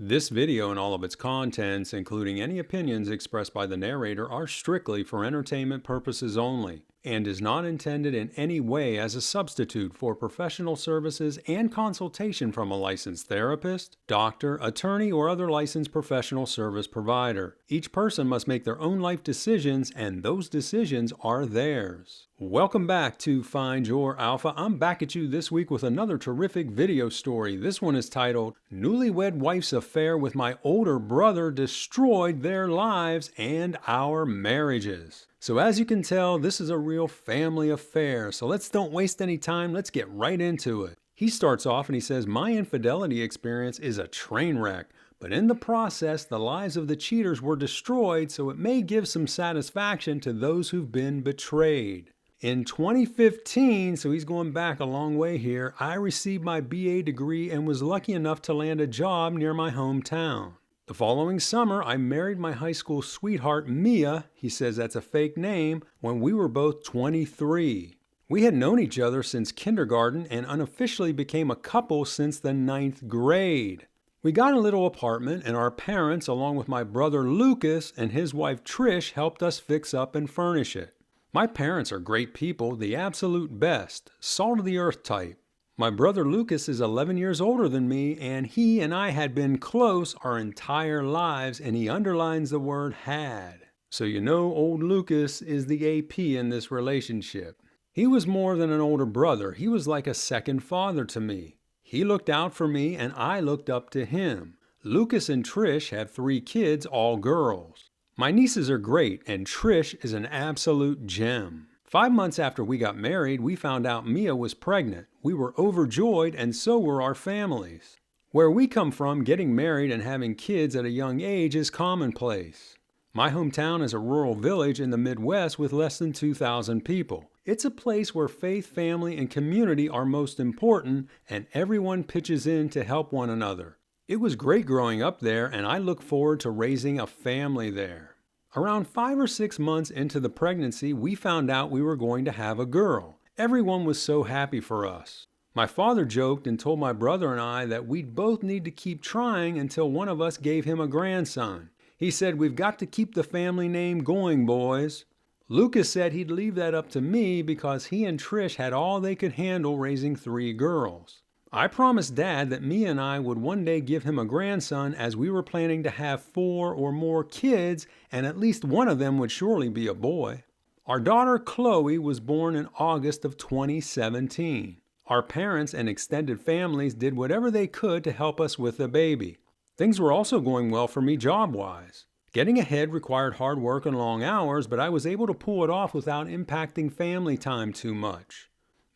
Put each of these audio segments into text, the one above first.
This video and all of its contents, including any opinions expressed by the narrator, are strictly for entertainment purposes only, and is not intended in any way as a substitute for professional services and consultation from a licensed therapist, doctor, attorney, or other licensed professional service provider. Each person must make their own life decisions, and those decisions are theirs. Welcome back to Find Your Alpha. I'm back at you this week with another terrific video story. This one is titled, Newlywed Wife's Affair with My Older Brother Destroyed Their Lives and Our Marriages. So as you can tell, this is a real family affair. So don't waste any time. Let's get right into it. He starts off and he says, my infidelity experience is a train wreck. But in the process, the lives of the cheaters were destroyed, so it may give some satisfaction to those who've been betrayed. In 2015, so he's going back a long way here, I received my BA degree and was lucky enough to land a job near my hometown. The following summer, I married my high school sweetheart, Mia, he says that's a fake name, when we were both 23. We had known each other since kindergarten and unofficially became a couple since the 9th grade. We got a little apartment and our parents, along with my brother Lucas and his wife Trish, helped us fix up and furnish it. My parents are great people, the absolute best, salt of the earth type. My brother Lucas is 11 years older than me, and he and I had been close our entire lives, and he underlines the word had. So you know old Lucas is the AP in this relationship. He was more than an older brother, he was like a second father to me. He looked out for me, and I looked up to him. Lucas and Trish have 3 kids, all girls. My nieces are great, and Trish is an absolute gem. 5 months after we got married, we found out Mia was pregnant. We were overjoyed, and so were our families. Where we come from, getting married and having kids at a young age is commonplace. My hometown is a rural village in the Midwest with less than 2,000 people. It's a place where faith, family, and community are most important, and everyone pitches in to help one another. It was great growing up there, and I look forward to raising a family there. Around 5 or 6 months into the pregnancy, we found out we were going to have a girl. Everyone was so happy for us. My father joked and told my brother and I that we'd both need to keep trying until one of us gave him a grandson. He said, we've got to keep the family name going, boys. Lucas said he'd leave that up to me because he and Trish had all they could handle raising 3 girls. I promised Dad that me and I would one day give him a grandson, as we were planning to have 4 or more kids, and at least one of them would surely be a boy. Our daughter Chloe was born in August of 2017. Our parents and extended families did whatever they could to help us with the baby. Things were also going well for me job-wise. Getting ahead required hard work and long hours, but I was able to pull it off without impacting family time too much.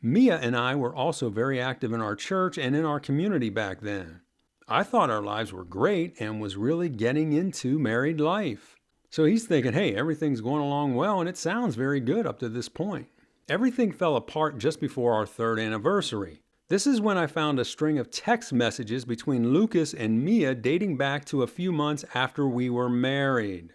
Mia and I were also very active in our church and in our community back then. I thought our lives were great and was really getting into married life. So he's thinking, hey, everything's going along well and it sounds very good up to this point. Everything fell apart just before our 3rd anniversary. This is when I found a string of text messages between Lucas and Mia dating back to a few months after we were married.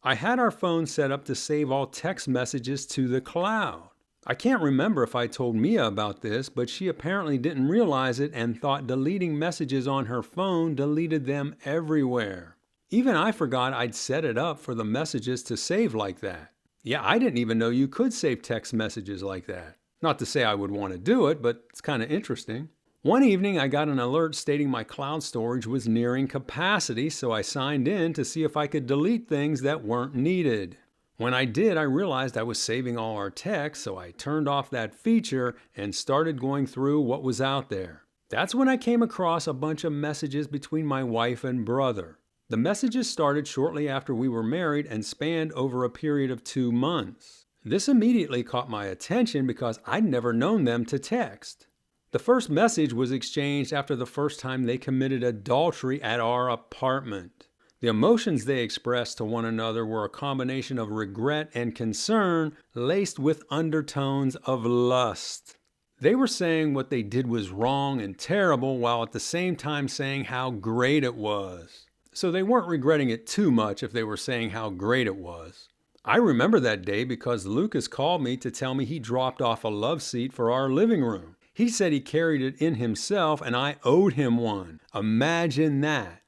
I had our phone set up to save all text messages to the cloud. I can't remember if I told Mia about this, but she apparently didn't realize it and thought deleting messages on her phone deleted them everywhere. Even I forgot I'd set it up for the messages to save like that. Yeah, I didn't even know you could save text messages like that. Not to say I would want to do it, but it's kind of interesting. One evening I got an alert stating my cloud storage was nearing capacity, so I signed in to see if I could delete things that weren't needed. When I did, I realized I was saving all our text, so I turned off that feature and started going through what was out there. That's when I came across a bunch of messages between my wife and brother. The messages started shortly after we were married and spanned over a period of 2 months. This immediately caught my attention because I'd never known them to text. The first message was exchanged after the first time they committed adultery at our apartment. The emotions they expressed to one another were a combination of regret and concern laced with undertones of lust. They were saying what they did was wrong and terrible while at the same time saying how great it was. So they weren't regretting it too much if they were saying how great it was. I remember that day because Lucas called me to tell me he dropped off a love seat for our living room. He said he carried it in himself and I owed him one. Imagine that.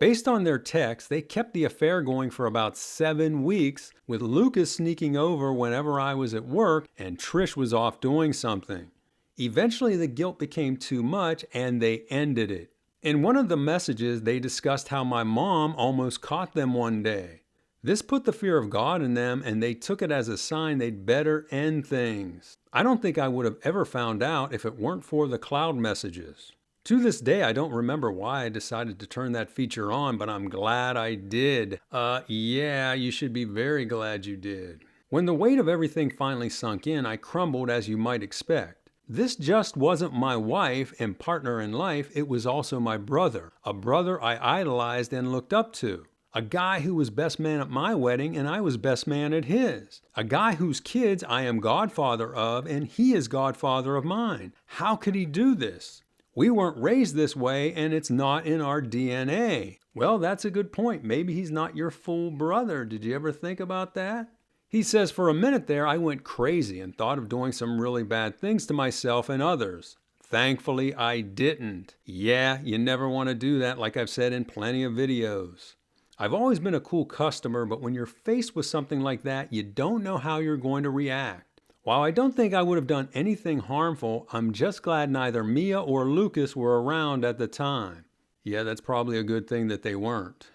Based on their text, they kept the affair going for about 7 weeks, with Lucas sneaking over whenever I was at work and Trish was off doing something. Eventually, the guilt became too much and they ended it. In one of the messages, they discussed how my mom almost caught them one day. This put the fear of God in them and they took it as a sign they'd better end things. I don't think I would have ever found out if it weren't for the cloud messages. To this day, I don't remember why I decided to turn that feature on, but I'm glad I did. Yeah, you should be very glad you did. When the weight of everything finally sunk in, I crumbled as you might expect. This just wasn't my wife and partner in life, it was also my brother. A brother I idolized and looked up to. A guy who was best man at my wedding and I was best man at his. A guy whose kids I am godfather of and he is godfather of mine. How could he do this? We weren't raised this way and it's not in our DNA. Well, that's a good point. Maybe he's not your full brother. Did you ever think about that? He says, for a minute there, I went crazy and thought of doing some really bad things to myself and others. Thankfully, I didn't. Yeah, you never want to do that, like I've said in plenty of videos. I've always been a cool customer, but when you're faced with something like that, you don't know how you're going to react. While I don't think I would have done anything harmful, I'm just glad neither Mia or Lucas were around at the time. Yeah, that's probably a good thing that they weren't.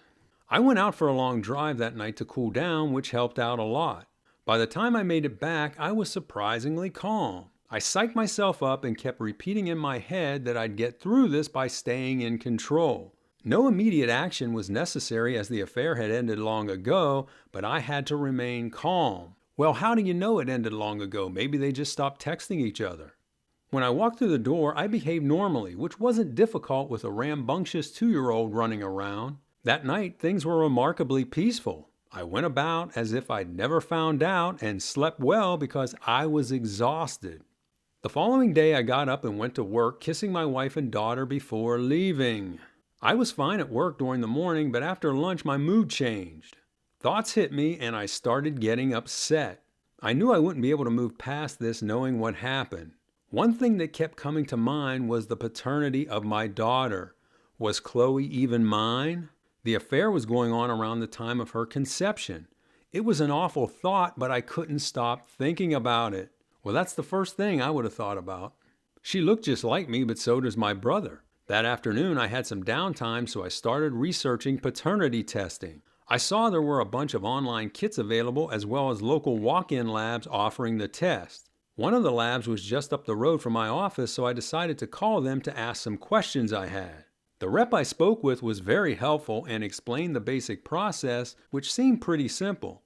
I went out for a long drive that night to cool down, which helped out a lot. By the time I made it back, I was surprisingly calm. I psyched myself up and kept repeating in my head that I'd get through this by staying in control. No immediate action was necessary as the affair had ended long ago, but I had to remain calm. Well, how do you know it ended long ago? Maybe they just stopped texting each other. When I walked through the door, I behaved normally, which wasn't difficult with a rambunctious 2-year-old running around. That night, things were remarkably peaceful. I went about as if I'd never found out and slept well because I was exhausted. The following day, I got up and went to work, kissing my wife and daughter before leaving. I was fine at work during the morning, but after lunch, my mood changed. Thoughts hit me and I started getting upset. I knew I wouldn't be able to move past this knowing what happened. One thing that kept coming to mind was the paternity of my daughter. Was Chloe even mine? The affair was going on around the time of her conception. It was an awful thought, but I couldn't stop thinking about it. Well, that's the first thing I would have thought about. She looked just like me, but so does my brother. That afternoon, I had some downtime, so I started researching paternity testing. I saw there were a bunch of online kits available as well as local walk-in labs offering the test. One of the labs was just up the road from my office, so I decided to call them to ask some questions I had. The rep I spoke with was very helpful and explained the basic process, which seemed pretty simple.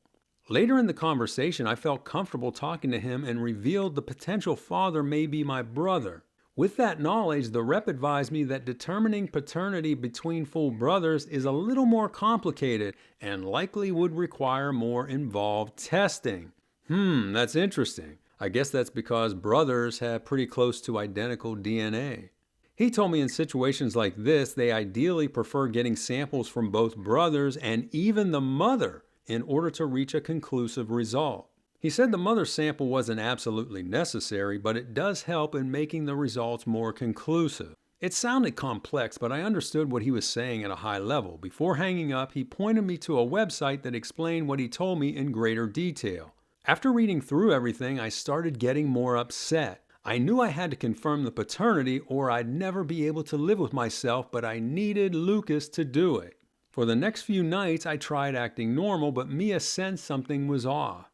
Later in the conversation, I felt comfortable talking to him and revealed the potential father may be my brother. With that knowledge, the rep advised me that determining paternity between full brothers is a little more complicated and likely would require more involved testing. That's interesting. I guess that's because brothers have pretty close to identical DNA. He told me in situations like this, they ideally prefer getting samples from both brothers and even the mother in order to reach a conclusive result. He said the mother sample wasn't absolutely necessary, but it does help in making the results more conclusive. It sounded complex, but I understood what he was saying at a high level. Before hanging up, he pointed me to a website that explained what he told me in greater detail. After reading through everything, I started getting more upset. I knew I had to confirm the paternity or I'd never be able to live with myself, but I needed Lucas to do it. For the next few nights, I tried acting normal, but Mia sensed something was off.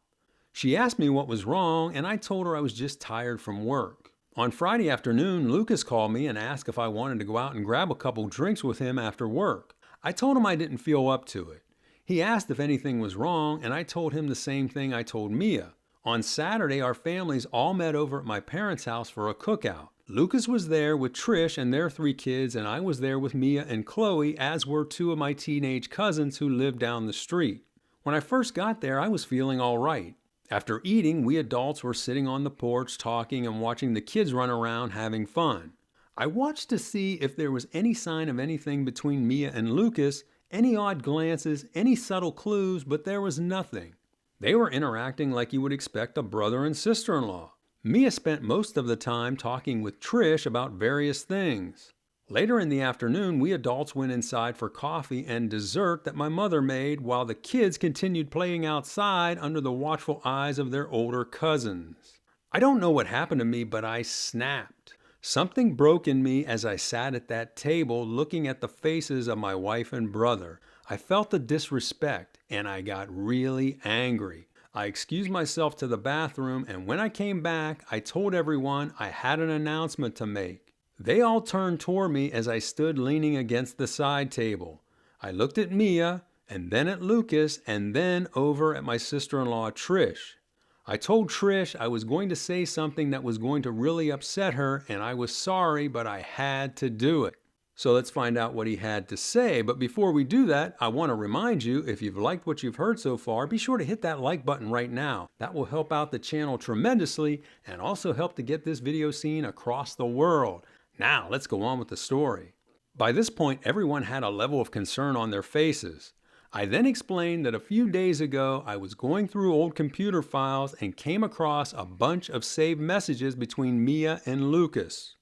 She asked me what was wrong, and I told her I was just tired from work. On Friday afternoon, Lucas called me and asked if I wanted to go out and grab a couple drinks with him after work. I told him I didn't feel up to it. He asked if anything was wrong, and I told him the same thing I told Mia. On Saturday, our families all met over at my parents' house for a cookout. Lucas was there with Trish and their 3 kids, and I was there with Mia and Chloe, as were 2 of my teenage cousins who lived down the street. When I first got there, I was feeling all right. After eating, we adults were sitting on the porch talking and watching the kids run around having fun. I watched to see if there was any sign of anything between Mia and Lucas, any odd glances, any subtle clues, but there was nothing. They were interacting like you would expect a brother and sister-in-law. Mia spent most of the time talking with Trish about various things. Later in the afternoon, we adults went inside for coffee and dessert that my mother made while the kids continued playing outside under the watchful eyes of their older cousins. I don't know what happened to me, but I snapped. Something broke in me as I sat at that table looking at the faces of my wife and brother. I felt the disrespect and I got really angry. I excused myself to the bathroom, and when I came back, I told everyone I had an announcement to make. They all turned toward me as I stood leaning against the side table. I looked at Mia, and then at Lucas, and then over at my sister-in-law Trish. I told Trish I was going to say something that was going to really upset her, and I was sorry, but I had to do it. So let's find out what he had to say. But before we do that, I want to remind you, if you've liked what you've heard so far, be sure to hit that like button right now. That will help out the channel tremendously and also help to get this video seen across the world. Now, let's go on with the story. By this point, everyone had a level of concern on their faces. I then explained that a few days ago, I was going through old computer files and came across a bunch of saved messages between Mia and Lucas.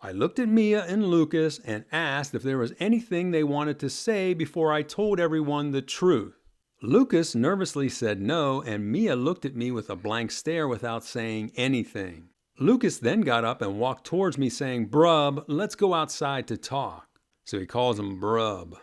I looked at Mia and Lucas and asked if there was anything they wanted to say before I told everyone the truth. Lucas nervously said no, and Mia looked at me with a blank stare without saying anything. Lucas then got up and walked towards me saying, "Brub, let's go outside to talk." So he calls him Brub.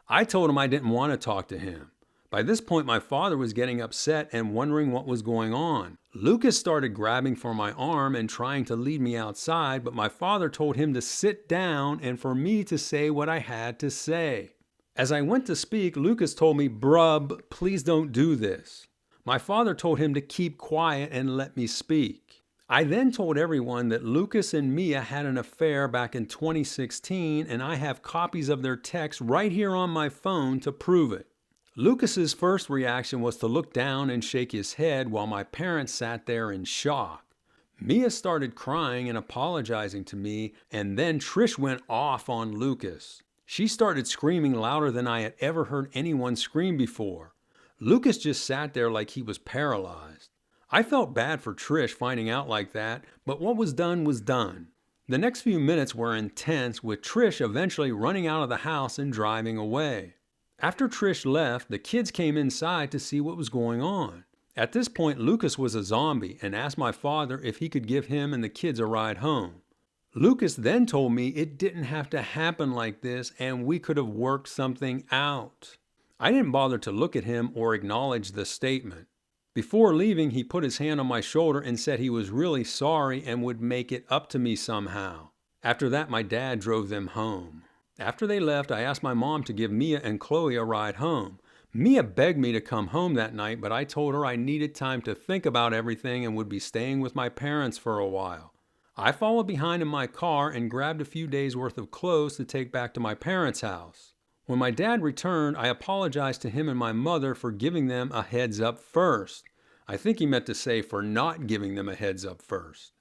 I told him I didn't want to talk to him. By this point, my father was getting upset and wondering what was going on. Lucas started grabbing for my arm and trying to lead me outside, but my father told him to sit down and for me to say what I had to say. As I went to speak, Lucas told me, "Brub, please don't do this." My father told him to keep quiet and let me speak. I then told everyone that Lucas and Mia had an affair back in 2016, and I have copies of their texts right here on my phone to prove it. Lucas's first reaction was to look down and shake his head while my parents sat there in shock. Mia started crying and apologizing to me, and then Trish went off on Lucas. She started screaming louder than I had ever heard anyone scream before. Lucas just sat there like he was paralyzed. I felt bad for Trish finding out like that, but what was done was done. The next few minutes were intense, with Trish eventually running out of the house and driving away. After Trish left, the kids came inside to see what was going on. At this point, Lucas was a zombie and asked my father if he could give him and the kids a ride home. Lucas then told me it didn't have to happen like this and we could have worked something out. I didn't bother to look at him or acknowledge the statement. Before leaving, he put his hand on my shoulder and said he was really sorry and would make it up to me somehow. After that, my dad drove them home. After they left, I asked my mom to give Mia and Chloe a ride home. Mia begged me to come home that night, but I told her I needed time to think about everything and would be staying with my parents for a while. I followed behind in my car and grabbed a few days' worth of clothes to take back to my parents' house. When my dad returned, I apologized to him and my mother for giving them a heads up first. I think he meant to say for not giving them a heads up first.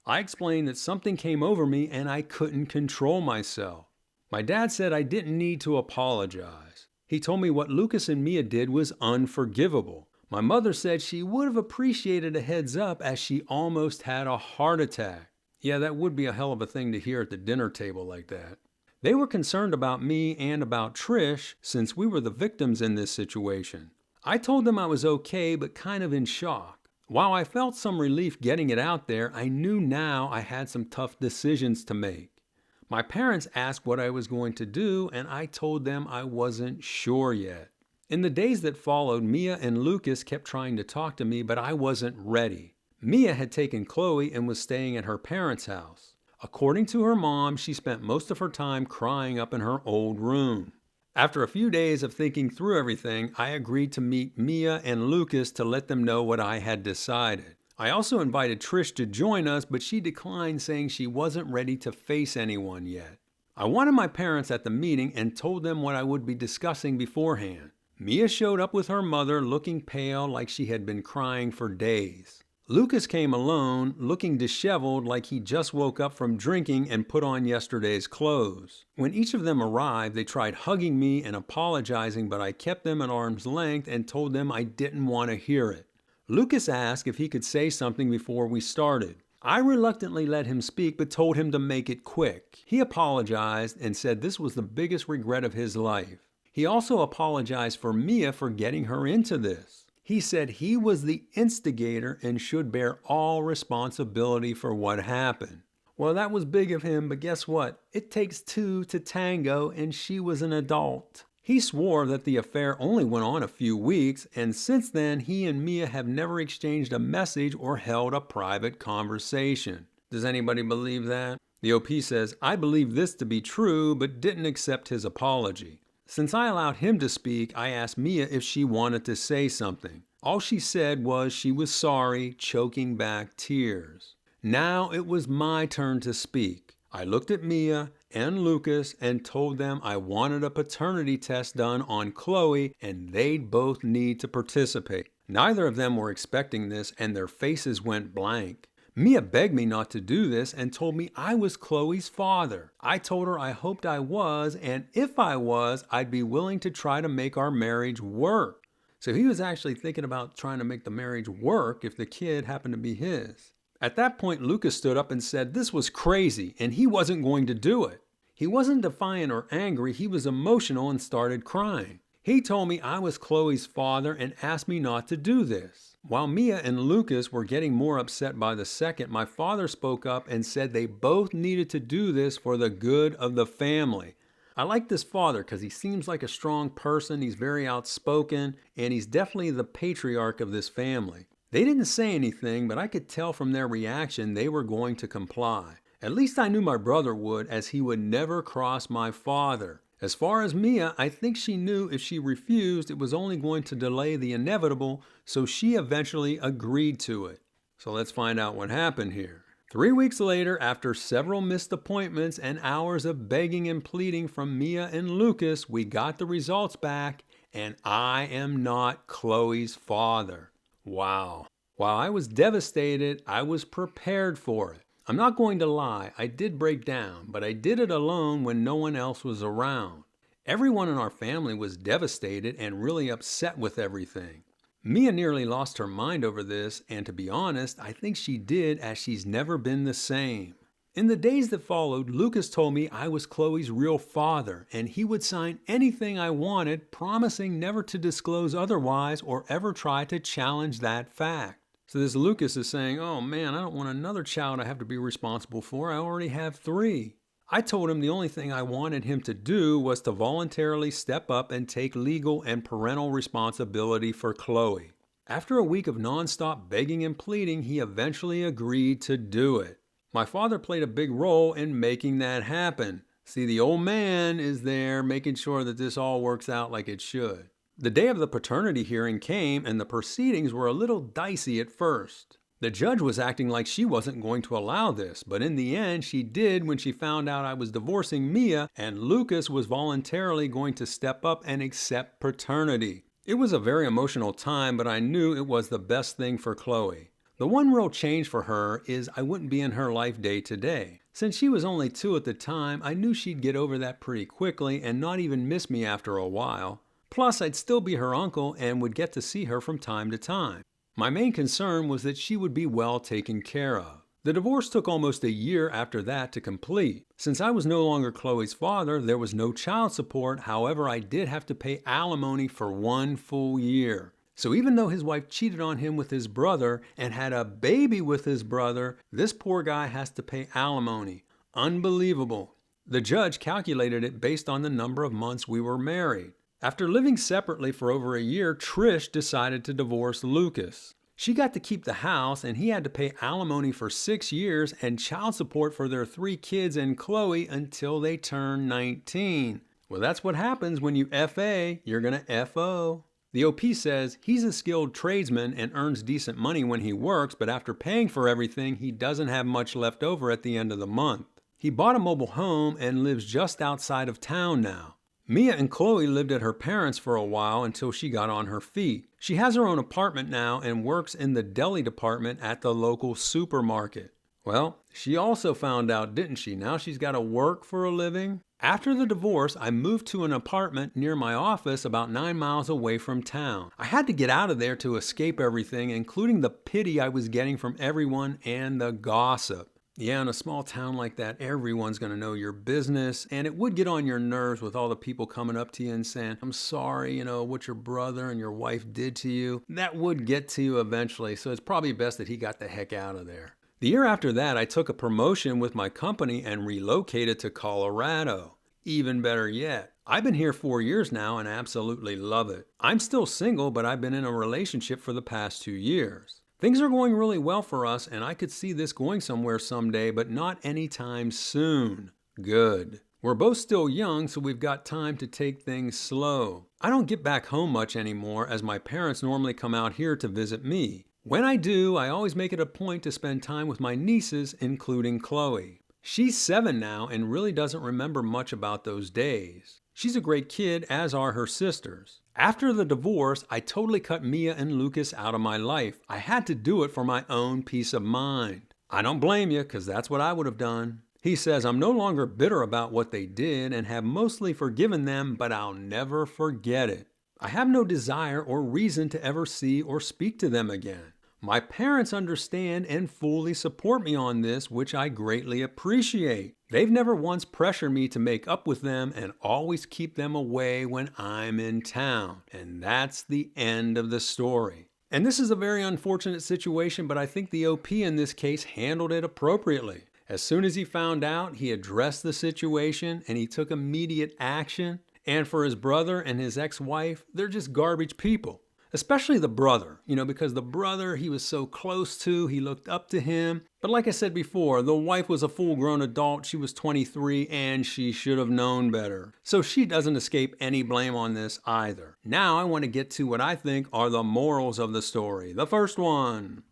I explained that something came over me and I couldn't control myself. My dad said I didn't need to apologize. He told me what Lucas and Mia did was unforgivable. My mother said she would have appreciated a heads up as she almost had a heart attack. Yeah, that would be a hell of a thing to hear at the dinner table like that. They were concerned about me and about Trish since we were the victims in this situation. I told them I was okay, but kind of in shock. While I felt some relief getting it out there, I knew now I had some tough decisions to make. My parents asked what I was going to do, and I told them I wasn't sure yet. In the days that followed, Mia and Lucas kept trying to talk to me, but I wasn't ready. Mia had taken Chloe and was staying at her parents' house. According to her mom, she spent most of her time crying up in her old room. After a few days of thinking through everything, I agreed to meet Mia and Lucas to let them know what I had decided. I also invited Trish to join us, but she declined, saying she wasn't ready to face anyone yet. I wanted my parents at the meeting and told them what I would be discussing beforehand. Mia showed up with her mother, looking pale like she had been crying for days. Lucas came alone, looking disheveled like he just woke up from drinking and put on yesterday's clothes. When each of them arrived, they tried hugging me and apologizing, but I kept them at arm's length and told them I didn't want to hear it. Lucas asked if he could say something before we started. I reluctantly let him speak but told him to make it quick. He apologized and said this was the biggest regret of his life. He also apologized for Mia for getting her into this. He said he was the instigator and should bear all responsibility for what happened. Well, that was big of him, but guess what? It takes two to tango, and she was an adult. He swore that the affair only went on a few weeks, and since then, he and Mia have never exchanged a message or held a private conversation. Does anybody believe that? The OP says, I believe this to be true, but didn't accept his apology. Since I allowed him to speak, I asked Mia if she wanted to say something. All she said was she was sorry, choking back tears. Now it was my turn to speak. I looked at Mia and Lucas and told them I wanted a paternity test done on Chloe and they'd both need to participate. Neither of them were expecting this and their faces went blank. Mia begged me not to do this and told me I was Chloe's father. I told her I hoped I was, and if I was, I'd be willing to try to make our marriage work. So he was actually thinking about trying to make the marriage work if the kid happened to be his. At that point, Lucas stood up and said this was crazy and he wasn't going to do it. He wasn't defiant or angry, he was emotional and started crying. He told me I was Chloe's father and asked me not to do this. While Mia and Lucas were getting more upset by the second, my father spoke up and said they both needed to do this for the good of the family. I like this father because he seems like a strong person, he's very outspoken, and he's definitely the patriarch of this family. They didn't say anything, but I could tell from their reaction they were going to comply. At least I knew my brother would, as he would never cross my father. As far as Mia, I think she knew if she refused, it was only going to delay the inevitable, so she eventually agreed to it. So let's find out what happened here. 3 weeks later, after several missed appointments and hours of begging and pleading from Mia and Lucas, we got the results back, and I am not Chloe's father. Wow. While I was devastated, I was prepared for it. I'm not going to lie, I did break down, but I did it alone when no one else was around. Everyone in our family was devastated and really upset with everything. Mia nearly lost her mind over this, and to be honest, I think she did, as she's never been the same. In the days that followed, Lucas told me I was Chloe's real father, and he would sign anything I wanted, promising never to disclose otherwise or ever try to challenge that fact. So this Lucas is saying, oh man, I don't want another child I have to be responsible for. I already have 3. I told him the only thing I wanted him to do was to voluntarily step up and take legal and parental responsibility for Chloe. After a week of nonstop begging and pleading, he eventually agreed to do it. My father played a big role in making that happen. See, the old man is there making sure that this all works out like it should. The day of the paternity hearing came and the proceedings were a little dicey at first. The judge was acting like she wasn't going to allow this, but in the end she did when she found out I was divorcing Mia and Lucas was voluntarily going to step up and accept paternity. It was a very emotional time, but I knew it was the best thing for Chloe. The one real change for her is I wouldn't be in her life day to day. Since she was only 2 at the time, I knew she'd get over that pretty quickly and not even miss me after a while. Plus, I'd still be her uncle and would get to see her from time to time. My main concern was that she would be well taken care of. The divorce took almost a year after that to complete. Since I was no longer Chloe's father, there was no child support. However, I did have to pay alimony for 1 full year. So even though his wife cheated on him with his brother and had a baby with his brother, this poor guy has to pay alimony. Unbelievable. The judge calculated it based on the number of months we were married. After living separately for over a year, Trish decided to divorce Lucas. She got to keep the house and he had to pay alimony for 6 years and child support for their 3 kids and Chloe until they turned 19. Well, that's what happens when you FA, you're gonna FO. The OP says he's a skilled tradesman and earns decent money when he works, but after paying for everything, he doesn't have much left over at the end of the month. He bought a mobile home and lives just outside of town now. Mia and Chloe lived at her parents' for a while until she got on her feet. She has her own apartment now and works in the deli department at the local supermarket. Well, she also found out, didn't she? Now she's got to work for a living. After the divorce, I moved to an apartment near my office about 9 miles away from town. I had to get out of there to escape everything, including the pity I was getting from everyone and the gossip. Yeah, in a small town like that, everyone's going to know your business, and it would get on your nerves with all the people coming up to you and saying, I'm sorry, what your brother and your wife did to you. That would get to you eventually, so it's probably best that he got the heck out of there. The year after that, I took a promotion with my company and relocated to Colorado. Even better yet, I've been here 4 years now and absolutely love it. I'm still single, but I've been in a relationship for the past 2 years. Things are going really well for us, and I could see this going somewhere someday, but not anytime soon. Good. We're both still young, so we've got time to take things slow. I don't get back home much anymore, as my parents normally come out here to visit me. When I do, I always make it a point to spend time with my nieces, including Chloe. She's 7 now and really doesn't remember much about those days. She's a great kid, as are her sisters. After the divorce, I totally cut Mia and Lucas out of my life. I had to do it for my own peace of mind. I don't blame you, because that's what I would have done. He says, I'm no longer bitter about what they did and have mostly forgiven them, but I'll never forget it. I have no desire or reason to ever see or speak to them again. My parents understand and fully support me on this, which I greatly appreciate. They've never once pressured me to make up with them and always keep them away when I'm in town. And that's the end of the story. And this is a very unfortunate situation, but I think the OP in this case handled it appropriately. As soon as he found out, he addressed the situation and he took immediate action. And for his brother and his ex-wife, they're just garbage people. Especially the brother, because the brother he was so close to, he looked up to him. But like I said before, the wife was a full-grown adult. She was 23 and she should have known better. So she doesn't escape any blame on this either. Now I want to get to what I think are the morals of the story. The first one.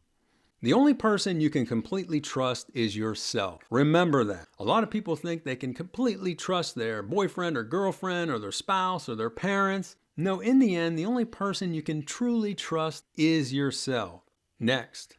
The only person you can completely trust is yourself. Remember that. A lot of people think they can completely trust their boyfriend or girlfriend or their spouse or their parents. No, in the end, the only person you can truly trust is yourself. Next,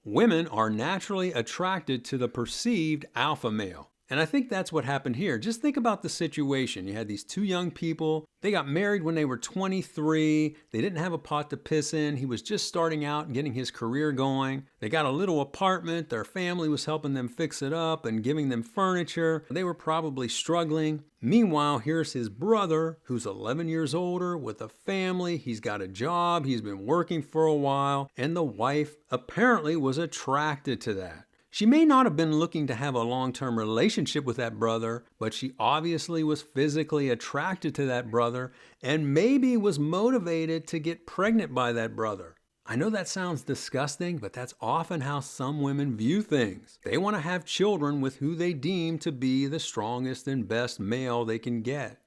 women are naturally attracted to the perceived alpha male. And I think that's what happened here. Just think about the situation. You had these 2 young people. They got married when they were 23. They didn't have a pot to piss in. He was just starting out and getting his career going. They got a little apartment. Their family was helping them fix it up and giving them furniture. They were probably struggling. Meanwhile, here's his brother, who's 11 years older, with a family. He's got a job. He's been working for a while. And the wife apparently was attracted to that. She may not have been looking to have a long-term relationship with that brother, but she obviously was physically attracted to that brother and maybe was motivated to get pregnant by that brother. I know that sounds disgusting, but that's often how some women view things. They want to have children with who they deem to be the strongest and best male they can get.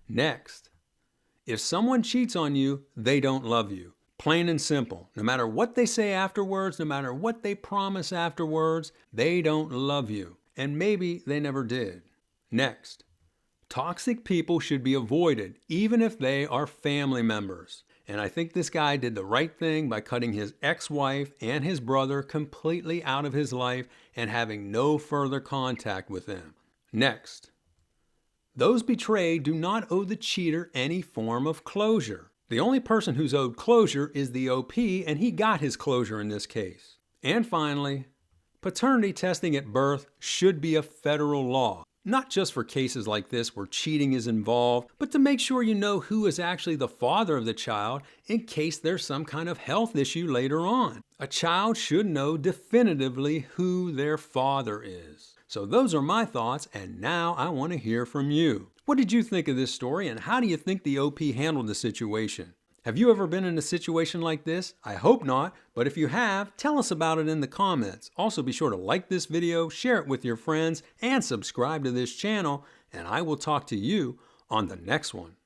Next, if someone cheats on you, they don't love you. Plain and simple. No matter what they say afterwards, no matter what they promise afterwards, they don't love you. And maybe they never did. Next, toxic people should be avoided, even if they are family members. And I think this guy did the right thing by cutting his ex-wife and his brother completely out of his life and having no further contact with them. Next, those betrayed do not owe the cheater any form of closure. The only person who's owed closure is the OP, and he got his closure in this case. And finally, paternity testing at birth should be a federal law, not just for cases like this where cheating is involved, but to make sure you know who is actually the father of the child in case there's some kind of health issue later on. A child should know definitively who their father is. So those are my thoughts, and now I want to hear from you. What did you think of this story, and how do you think the OP handled the situation? Have you ever been in a situation like this? I hope not, but if you have, tell us about it in the comments. Also, be sure to like this video, share it with your friends, and subscribe to this channel, and I will talk to you on the next one.